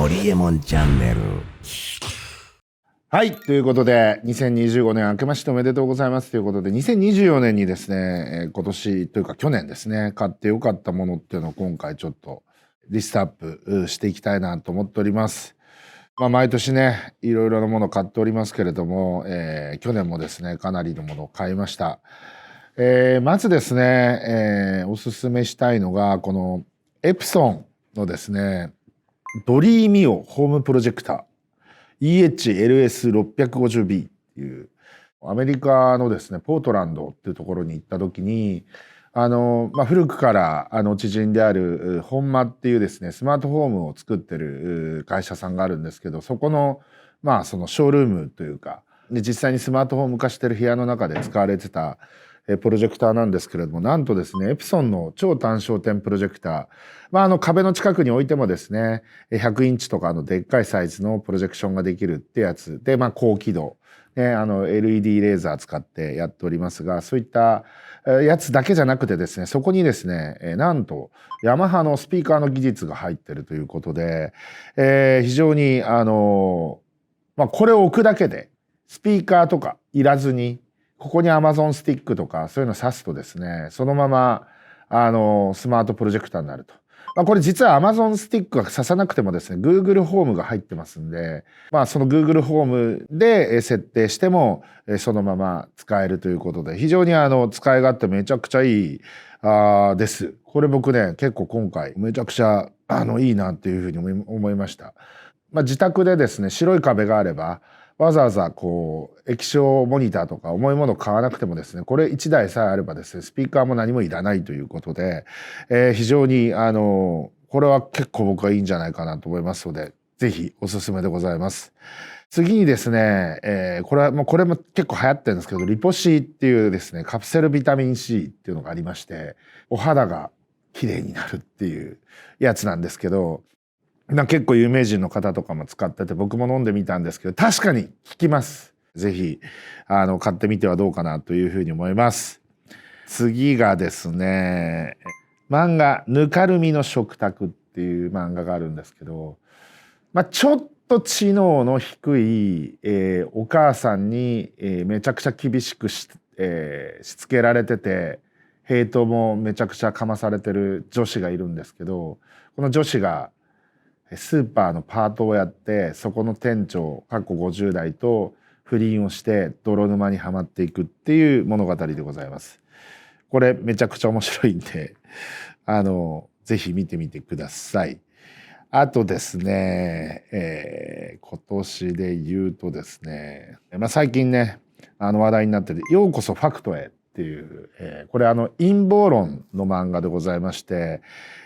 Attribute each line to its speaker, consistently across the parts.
Speaker 1: ホリエモンチャンネル。
Speaker 2: はい。ということで、2025年明けましておめでとうございますということで、2024年にですね、今年というか去年ですね、買ってよかったものっていうのを今回ちょっとリストアップしていきたいなと思っております。毎年ね、いろいろなものを買っておりますけれども、去年もですね、かなりのものを買いました。まずですね、おすすめしたいのが、このエプソンのですね、ドリーミオホームプロジェクター。EHLS650B っていうアメリカのですねポートランドっていうところに行った時に古くから知人である本間っていうですねスマートフォームを作ってる会社さんがあるんですけど、そこのそのショールームというかで実際にスマートフォーム化してる部屋の中で使われてたプロジェクターなんですけれども、なんとですねエプソンの超単焦点プロジェクター、壁の近くに置いてもですね100インチとかでっかいサイズのプロジェクションができるってやつで、高輝度、LED レーザー使ってやっておりますが、そういったやつだけじゃなくてですね、そこにですねなんとヤマハのスピーカーの技術が入ってるということで、非常にこれを置くだけでスピーカーとかいらずに、ここに Amazon スティックとかそういうの挿すとですね、そのままスマートプロジェクターになると。これ実は Amazon スティックが挿さなくてもですね Google ホームが入ってますんで、その Google ホームで設定してもそのまま使えるということで、非常に使い勝手めちゃくちゃいいです。これ僕ね結構今回めちゃくちゃいいなっていうふうに思いました。自宅でですね白い壁があればわざわざ液晶モニターとか重いものを買わなくてもですね、これ1台さえあればですねスピーカーも何もいらないということで、非常にこれは結構僕はいいんじゃないかなと思いますので、ぜひおすすめでございます。次にですね、これも結構流行ってるんですけど、リポシーっていうですねカプセルビタミン C っていうのがありまして、お肌が綺麗になるっていうやつなんですけど、結構有名人の方とかも使ってて、僕も飲んでみたんですけど確かに効きます。ぜひ買ってみてはどうかなというふうに思います。次がですね、漫画ぬかるみの食卓っていう漫画があるんですけど、ちょっと知能の低い、お母さんに、めちゃくちゃ厳しくしつけられてて、ヘイトもめちゃくちゃかまされてる女子がいるんですけど、この女子がスーパーのパートをやって、そこの店長50代と不倫をして泥沼にはまっていくっていう物語でございます。これめちゃくちゃ面白いんでぜひ見てみてください。あとですね、今年で言うとですね、最近ね話題になってる「ようこそファクトへ」っていう、これ陰謀論の漫画でございまして、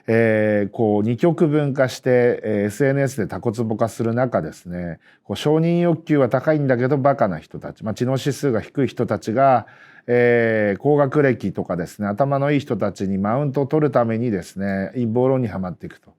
Speaker 2: 二極分化して、SNS でタコツボ化する中ですね、承認欲求は高いんだけどバカな人たち、知能指数が低い人たちが、高学歴とかですね頭のいい人たちにマウントを取るためにですね陰謀論にはまっていくと。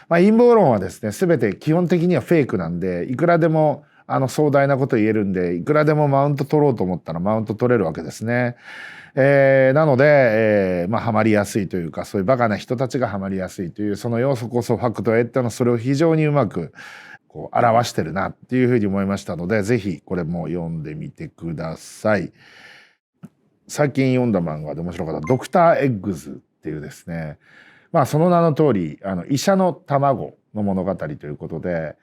Speaker 2: 陰謀論はですね全て基本的にはフェイクなんで、いくらでも壮大なこと言えるんで、いくらでもマウント取ろうと思ったらマウント取れるわけですね。なので、ハマりやすいというか、そういうバカな人たちがハマりやすいという、その要素こそファクトへっていうのはそれを非常にうまく表してるなっていうふうに思いましたので、ぜひこれも読んでみてください。最近読んだ漫画で面白かったドクターエッグズっていうですね、その名の通り医者の卵の物語ということで、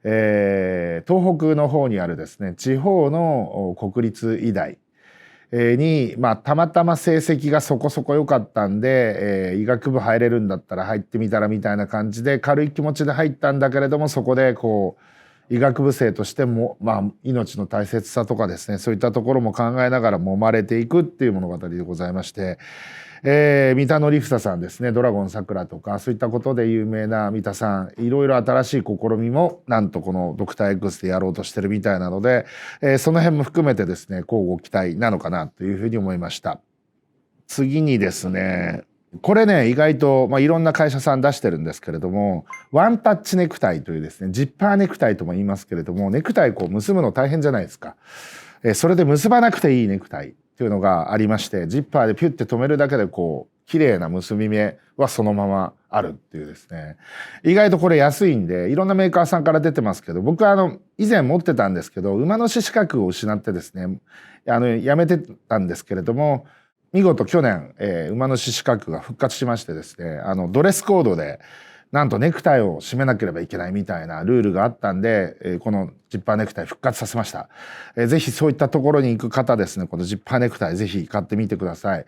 Speaker 2: 東北の方にあるですね地方の国立医大に、たまたま成績がそこそこ良かったんで、医学部入れるんだったら入ってみたらみたいな感じで軽い気持ちで入ったんだけれども、そこで医学部生としても、命の大切さとかですね、そういったところも考えながら揉まれていくっていう物語でございまして、三田紀房さんですね、ドラゴン桜とかそういったことで有名な三田さん、いろいろ新しい試みもなんとこのドクター X でやろうとしてるみたいなので、その辺も含めてですね乞うご期待なのかなというふうに思いました。次にですね、これね意外と、いろんな会社さん出してるんですけれども、ワンタッチネクタイというですねジッパーネクタイとも言いますけれども、ネクタイ結ぶの大変じゃないですか。それで結ばなくていいネクタイっていうのがありまして、ジッパーでピュッて留めるだけで綺麗な結び目はそのままあるっていうですね。意外とこれ安いんで、いろんなメーカーさんから出てますけど、僕は以前持ってたんですけど、馬主資格を失ってですね、やめてたんですけれども、見事去年、馬主資格が復活しましてですね、ドレスコードで、なんとネクタイを締めなければいけないみたいなルールがあったんで、このジッパーネクタイ復活させました。ぜひそういったところに行く方ですね、このジッパーネクタイぜひ買ってみてください。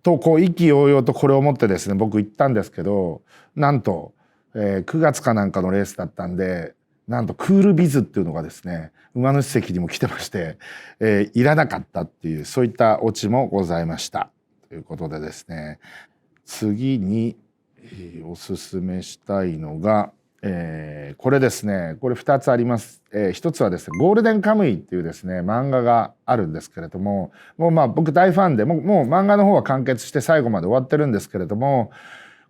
Speaker 2: と、こう意気揚々とこれを持ってですね、僕行ったんですけど、なんと、9月かなんかのレースだったんで、なんとクールビズっていうのがですね、馬主席にも来てまして、いらなかったっていう、そういったオチもございました。ということでですね、次に、おすすめしたいのが、これですね、これ2つあります。1つはですね、ゴールデンカムイっていうですね、漫画があるんですけれども、もうまあ僕大ファンで、もう漫画の方は完結して最後まで終わってるんですけれども、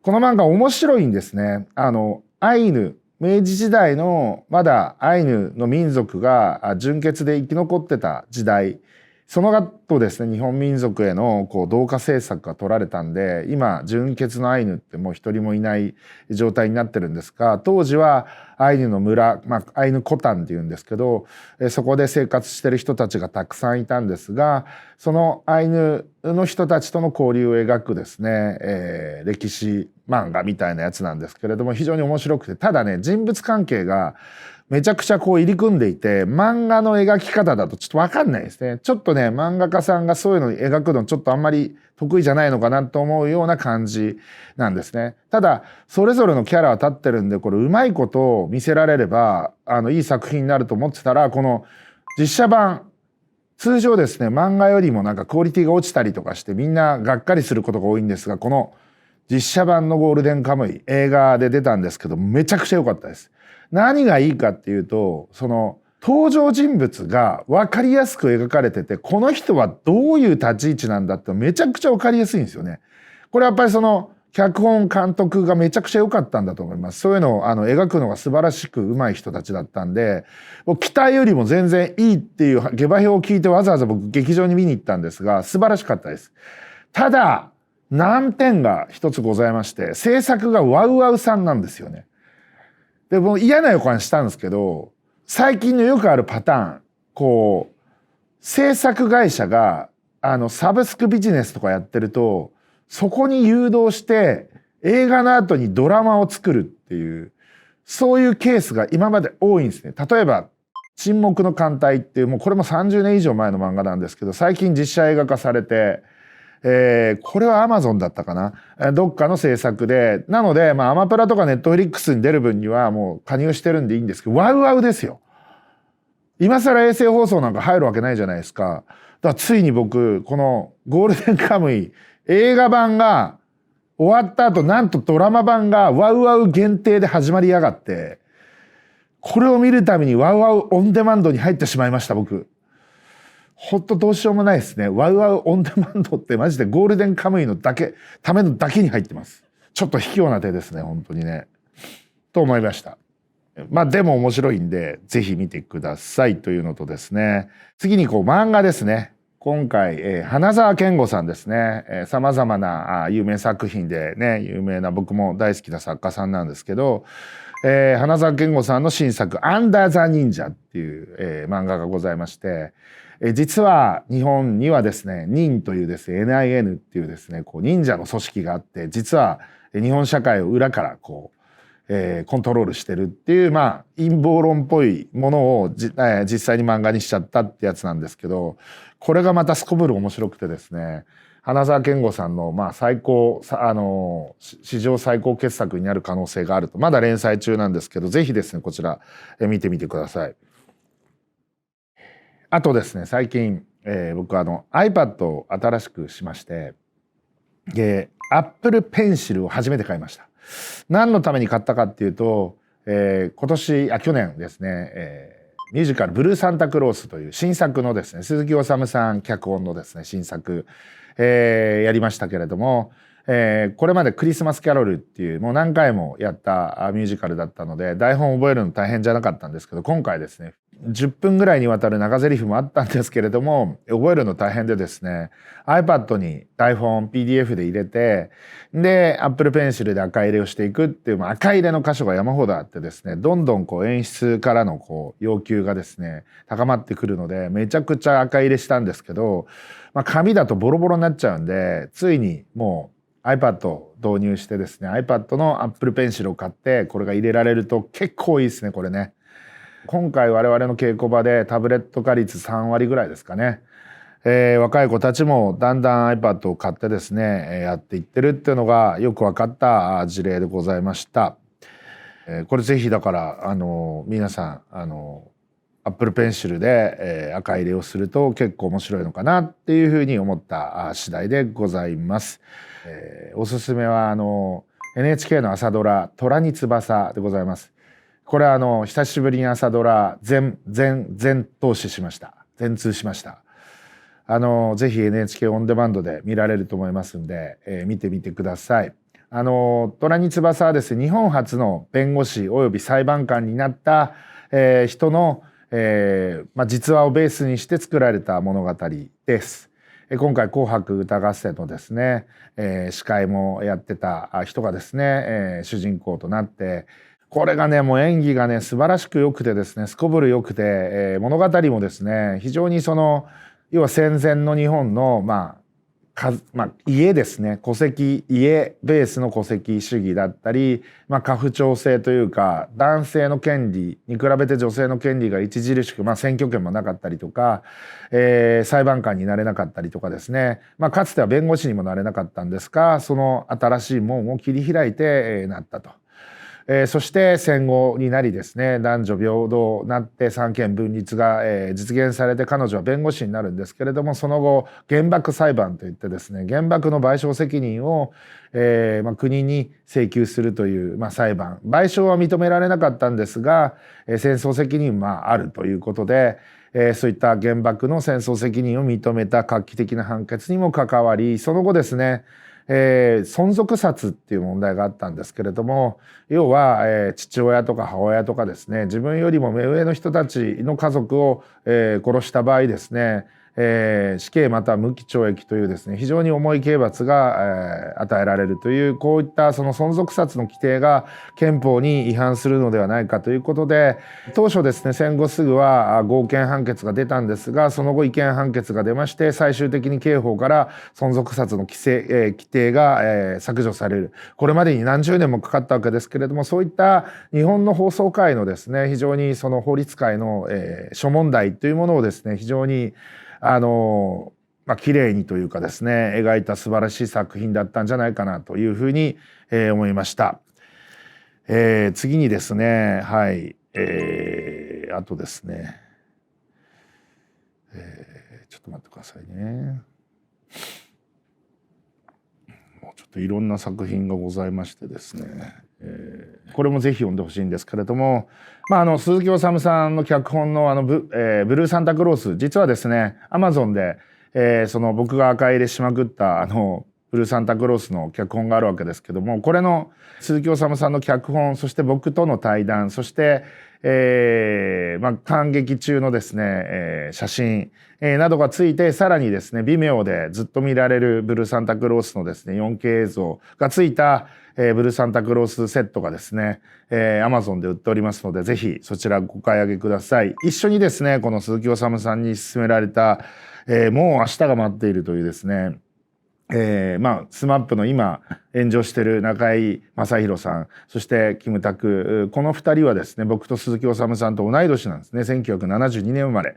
Speaker 2: この漫画面白いんですね。アイヌ、明治時代のまだアイヌの民族が純血で生き残ってた時代、その後ですね、日本民族への同化政策が取られたんで、今純血のアイヌってもう一人もいない状態になってるんですが、当時はアイヌの村、アイヌコタンっていうんですけど、そこで生活してる人たちがたくさんいたんですが、そのアイヌの人たちとの交流を描くですね、歴史漫画みたいなやつなんですけれども、非常に面白くて、ただね、人物関係がめちゃくちゃ入り組んでいて、漫画の描き方だとちょっとわかんないですね。ちょっとね、漫画家さんがそういうのを描くのちょっとあんまり得意じゃないのかなと思うような感じなんですね。ただ、それぞれのキャラは立ってるんで、これうまいことを見せられれば、いい作品になると思ってたら、この実写版、通常ですね、漫画よりもなんかクオリティが落ちたりとかしてみんながっかりすることが多いんですが、この実写版のゴールデンカムイ映画で出たんですけど、めちゃくちゃ良かったです。何がいいかっていうと、その登場人物が分かりやすく描かれてて、この人はどういう立ち位置なんだってめちゃくちゃ分かりやすいんですよね。これやっぱりその脚本監督がめちゃくちゃ良かったんだと思います。そういうのを描くのが素晴らしく上手い人たちだったんで、もう期待よりも全然いいっていう下馬評を聞いてわざわざ僕劇場に見に行ったんですが、素晴らしかったです。ただ、難点が一つございまして、制作がワウワウさんなんですよね。でもう嫌な予感したんですけど、最近のよくあるパターン、制作会社がサブスクビジネスとかやってると、そこに誘導して映画の後にドラマを作るっていう、そういうケースが今まで多いんですね。例えば沈黙の艦隊っていう、もうこれも30年以上前の漫画なんですけど、最近実写映画化されて、これはアマゾンだったかな、どっかの制作で、なのでアマプラとかネットフリックスに出る分にはもう加入してるんでいいんですけど、ワウワウですよ。今更衛星放送なんか入るわけないじゃないですか。だからついに僕このゴールデンカムイ映画版が終わった後、なんとドラマ版がワウワウ限定で始まりやがって、これを見るためにワウワウオンデマンドに入ってしまいました僕。ほんとどうしようもないですね。ワウワウオンデマンドってマジでゴールデンカムイのためのだけに入ってます。ちょっと卑怯な手ですね、本当にね。と思いました。でも面白いんで、ぜひ見てくださいというのとですね。次に漫画ですね。今回、花澤健吾さんですね。様々な有名作品でね、有名な僕も大好きな作家さんなんですけど、花澤健吾さんの新作、アンダーザ忍者っていう、漫画がございまして、実は日本にはですね、忍というですね、NIN っていうですね、忍者の組織があって、実は日本社会を裏からコントロールしてるっていう、陰謀論っぽいものを実際に漫画にしちゃったってやつなんですけど、これがまたすこぶる面白くてですね、花澤健吾さんの史上最高傑作になる可能性があると。まだ連載中なんですけど、ぜひですね、こちら見てみてください。あとですね、最近、僕iPad を新しくしまして、Apple Pencil を初めて買いました。何のために買ったかっていうと、去年ですね、ミュージカルブルーサンタクロースという新作のですね、鈴木おさむさん脚本のですね、新作、やりましたけれども、これまでクリスマスキャロルっていうもう何回もやったミュージカルだったので台本を覚えるの大変じゃなかったんですけど、今回ですね10分ぐらいにわたる長台詞もあったんですけれども覚えるの大変でですね iPad に台本 PDF で入れてで Apple Pencil で赤入れをしていくっていう、赤入れの箇所が山ほどあってですねどんどん演出からの要求がですね高まってくるのでめちゃくちゃ赤入れしたんですけど、紙だとボロボロになっちゃうんでついにもうiPad を導入してですね iPad の Apple Pencil を買ってこれが入れられると結構いいですねこれね。今回我々の稽古場でタブレット化率3割ぐらいですかね。若い子たちもだんだん iPad を買ってですねやっていってるっていうのがよく分かった事例でございました。これぜひだから皆さんApple Pencil で赤入れをすると結構面白いのかなっていうふうに思った次第でございます。おすすめはNHK の朝ドラ「虎に翼」でございます。これは久しぶりに朝ドラ全投資しました。全通しました。ぜひ NHK オンデマンドで見られると思いますんで、見てみてください。虎に翼はですね日本初の弁護士および裁判官になった、人の実話をベースにして作られた物語です。今回「紅白歌合戦」のですね、司会もやってた人がですね、主人公となってこれがねもう演技がね素晴らしく良くてですねすこぶる良くて、物語もですね非常に要は戦前の日本の家ですね戸籍家ベースの戸籍主義だったり、家父長制というか男性の権利に比べて女性の権利が著しく、選挙権もなかったりとか、裁判官になれなかったりとかですね、かつては弁護士にもなれなかったんですがその新しい門を切り開いて、なったと。そして戦後になりですね男女平等になって三権分立が、実現されて彼女は弁護士になるんですけれどもその後原爆裁判といってですね原爆の賠償責任を、国に請求するという、裁判賠償は認められなかったんですが、戦争責任はあるということで、そういった原爆の戦争責任を認めた画期的な判決にも関わりその後ですね存続殺っていう問題があったんですけれども要は、父親とか母親とかですね自分よりも目上の人たちの家族を、殺した場合ですね、死刑または無期懲役というですね非常に重い刑罰が、与えられるというこういったその存続殺の規定が憲法に違反するのではないかということで当初ですね戦後すぐは合憲判決が出たんですがその後違憲判決が出まして最終的に刑法から存続殺の規定が、削除されるこれまでに何十年もかかったわけですけれどもそういった日本の法曹界のですね非常にその法律界の、諸問題というものをですね非常に綺麗にというかですね描いた素晴らしい作品だったんじゃないかなというふうに、思いました。次にですねあとですね、ちょっと待ってくださいね。もうちょっといろんな作品がございましてですね、これもぜひ読んでほしいんですけれども、鈴木おさむさんの脚本のブルーサンタクロース実はですね Amazon で、その僕が赤入れしまくったブルーサンタクロースの脚本があるわけですけどもこれの鈴木おさむさんの脚本そして僕との対談そして、観劇中のですね、写真、などがついてさらにですね Vimeo でずっと見られるブルーサンタクロースのですね 4K 映像がついた、ブルーサンタクロースセットがですね、Amazon で売っておりますのでぜひそちらご買い上げください。一緒にですねこの鈴木おさむさんに勧められた、もう明日が待っているというですねSMAP の今炎上している中居正広さんそしてキムタクこの2人はですね僕と鈴木おさむさんと同い年なんですね。1972年生まれ、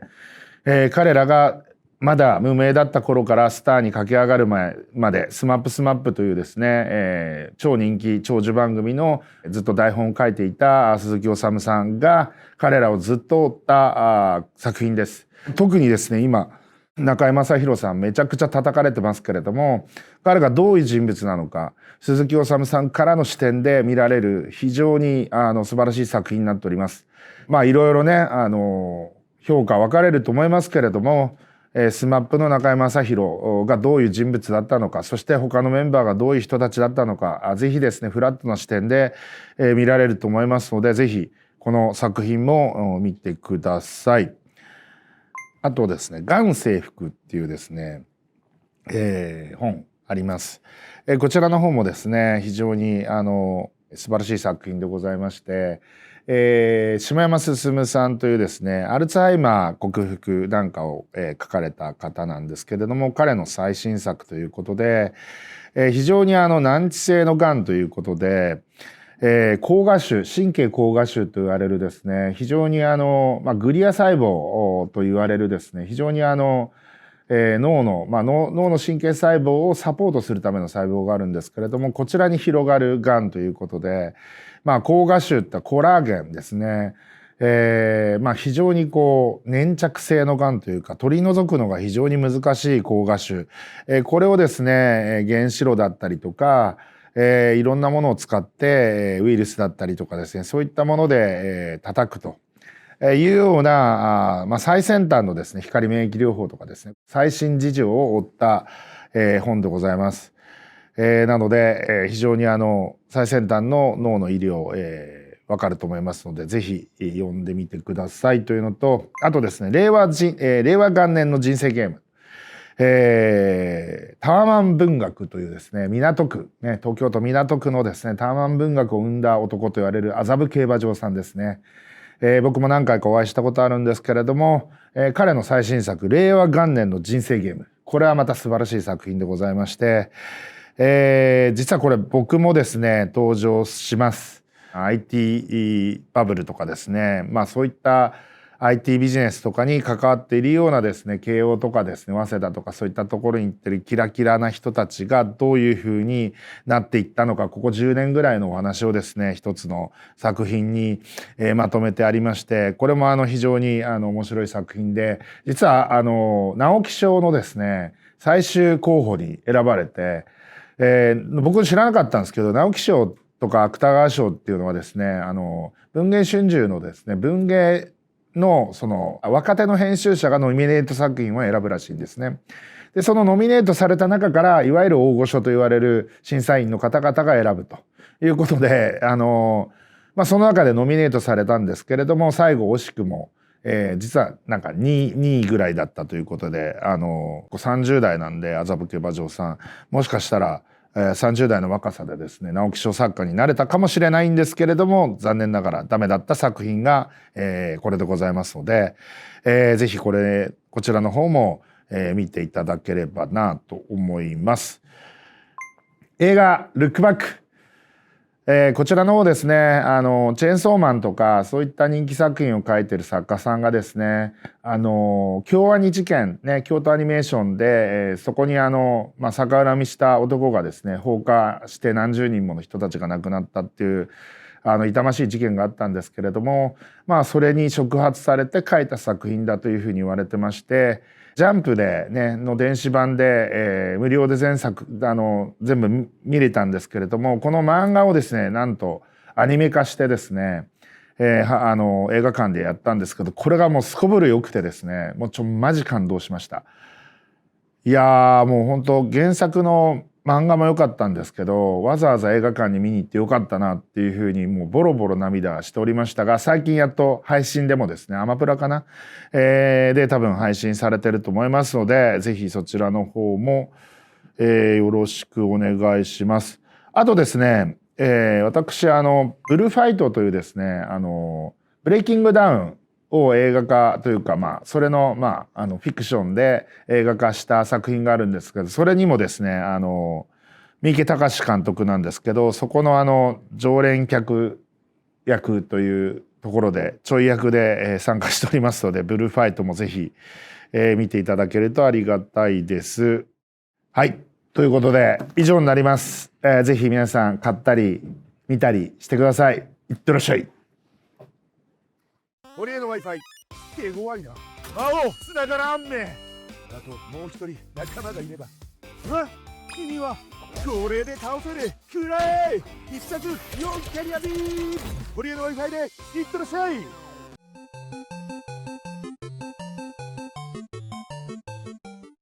Speaker 2: 彼らがまだ無名だった頃からスターに駆け上がる前までSMAP というですね、超人気長寿番組のずっと台本を書いていた鈴木おさむさんが彼らをずっと追った作品です。特にですね今中居正広さんめちゃくちゃ叩かれてますけれども彼がどういう人物なのか鈴木おさむさんからの視点で見られる非常に素晴らしい作品になっております。いろいろね評価分かれると思いますけれども、SMAP の中居正広がどういう人物だったのか、そして他のメンバーがどういう人たちだったのか、ぜひですねフラットな視点で、見られると思いますので、ぜひこの作品も見てください。あとですね、ガン制服っていうですね、本あります。こちらの方もですね、非常に素晴らしい作品でございまして、下山進さんというですね、アルツハイマー克服なんかを、書かれた方なんですけれども、彼の最新作ということで、非常に難治性のがんということで、膠芽腫、神経膠芽腫と言われるですね、非常にグリア細胞と言われるですね、非常に脳の神経細胞をサポートするための細胞があるんですけれども、こちらに広がるがんということで、膠芽腫ってコラーゲンですね。非常に粘着性のがんというか、取り除くのが非常に難しい膠芽腫。これをですね、原子炉だったりとか、いろんなものを使って、ウイルスだったりとかですね、そういったもので、叩くと。いうような最先端のですね、光免疫療法とかですね、最新事情を追った、本でございます。なので、非常に最先端の脳の医療、わかると思いますので、ぜひ読んでみてくださいというのと、あとですね、令和元年の人生ゲーム。タワマン文学というですね、港区、ね、東京都港区のですね、タワマン文学を生んだ男と言われる麻布競馬場さんですね。僕も何回かお会いしたことあるんですけれども、彼の最新作、令和元年の人生ゲーム。これはまた素晴らしい作品でございまして、実はこれ僕もですね、登場します。IT バブルとかですね、そういった IT ビジネスとかに関わっているようなですね、慶応とかですね、早稲田とかそういったところに行ってるキラキラな人たちがどういうふうになっていったのか、ここ10年ぐらいのお話をですね、一つの作品に、まとめてありまして、これも非常に面白い作品で、実は直木賞のですね、最終候補に選ばれて、僕知らなかったんですけど、直木賞とか芥川賞っていうのはですね、文藝春秋のですね、文芸のその若手の編集者がノミネート作品を選ぶらしいんですね。で、そのノミネートされた中から、いわゆる大御所と言われる審査員の方々が選ぶということで、その中でノミネートされたんですけれども、最後惜しくも、実はなんか2位ぐらいだったということで、30代なんで麻布競馬場さん、もしかしたら、30代の若さでですね、直木賞作家になれたかもしれないんですけれども、残念ながらダメだった作品が、これでございますので、ぜひこちらの方も、見ていただければなと思います。映画ルックバック。こちらの方ですね、チェーンソーマンとかそういった人気作品を書いてる作家さんがですね、京アニ事件ね、京都アニメーションで、そこに逆恨みした男がですね、放火して何十人もの人たちが亡くなったっていう痛ましい事件があったんですけれども、それに触発されて書いた作品だというふうに言われてまして、ジャンプでね、の電子版で、無料で全作、全部見れたんですけれども、この漫画をですね、なんとアニメ化してですね、映画館でやったんですけど、これがもうすこぶる良くてですね、もうマジ感動しました。いやー、もう本当原作の漫画も良かったんですけど、わざわざ映画館に見に行ってよかったなっていうふうにもうボロボロ涙しておりましたが、最近やっと配信でもですね、アマプラかな、で多分配信されてると思いますので、ぜひそちらの方も、よろしくお願いします。あとですね、私ブルーファイトというですね、ブレイキングダウンを映画化というか、それの、フィクションで映画化した作品があるんですけど、それにもですね、三池崇史監督なんですけど、そこの常連客役というところで、ちょい役で参加しておりますので、ブルーファイトもぜひ見ていただけるとありがたいです。はい。ということで、以上になります。ぜひ皆さん買ったり見たりしてください。いってらっしゃい。
Speaker 1: 堀江の Wi-Fi 手強いな。青繋がらんね。あともう一人仲間がいれば。君はこれで倒せる。くらえ必殺4キャリアビーム。堀江の Wi-Fi でいってらっしゃい。